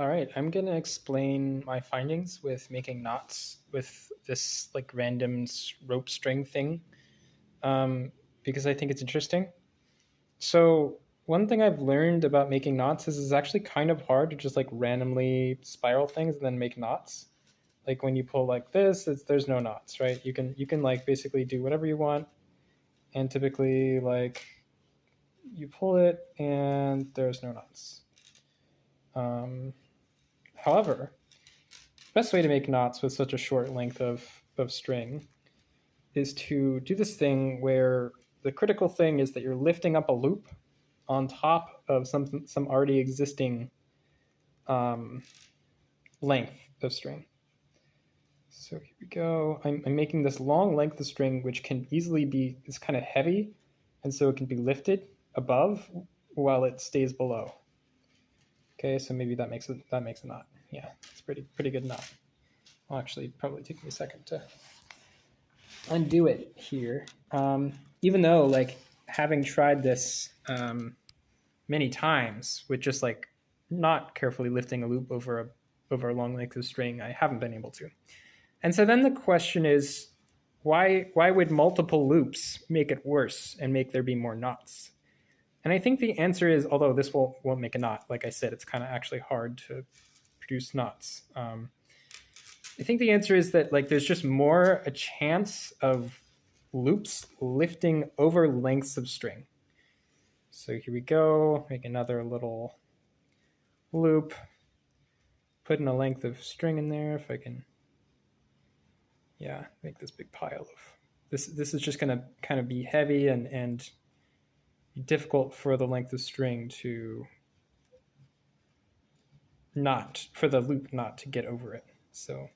All right, I'm gonna explain my findings with making knots with this like random rope string thing, um, because I think it's interesting. So one thing I've learned about making knots is it's actually kind of hard to just like randomly spiral things and then make knots. Like when you pull like this, there's no knots, right? You can like basically do whatever you want, and typically like you pull it and there's no knots. Um, However, best way to make knots with such a short length of string is to do this thing where the critical thing is that you're lifting up a loop on top of some already existing um, length of string. So here we go. I'm making this long length of string, which can easily be, it's kind of heavy, and so it can be lifted above while it stays below. Okay, so maybe that makes a knot. Yeah, it's pretty good knot. Well, actually, probably take me a second to undo it here. Even though like having tried this many times with just like not carefully lifting a loop over a long length of string, I haven't been able to. And so then the question is, why would multiple loops make it worse and make there be more knots? And I think the answer is, although this won't make a knot, like I said, it's kind of actually hard to produce knots. I think the answer is that like there's just more a chance of loops lifting over lengths of string. So here we go, make another little loop, put in a length of string in there if I can, yeah, make this big pile of, this is just gonna kind of be heavy and be difficult for the length of string to not, for the loop not to get over it. So,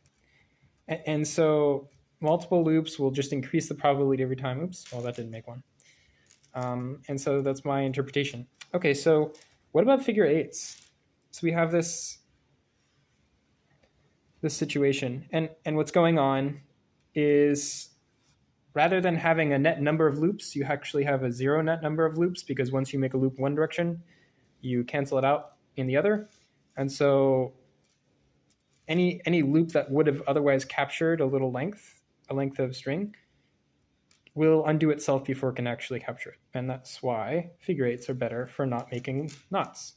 and so multiple loops will just increase the probability every time. Oops, well, that didn't make one. And so that's my interpretation. Okay, so what about figure eights? So we have this situation, and what's going on is rather than having a net number of loops, you actually have a zero net number of loops, because once you make a loop one direction, you cancel it out in the other. And so any loop that would have otherwise captured a length of string, will undo itself before it can actually capture it. And that's why figure eights are better for not making knots.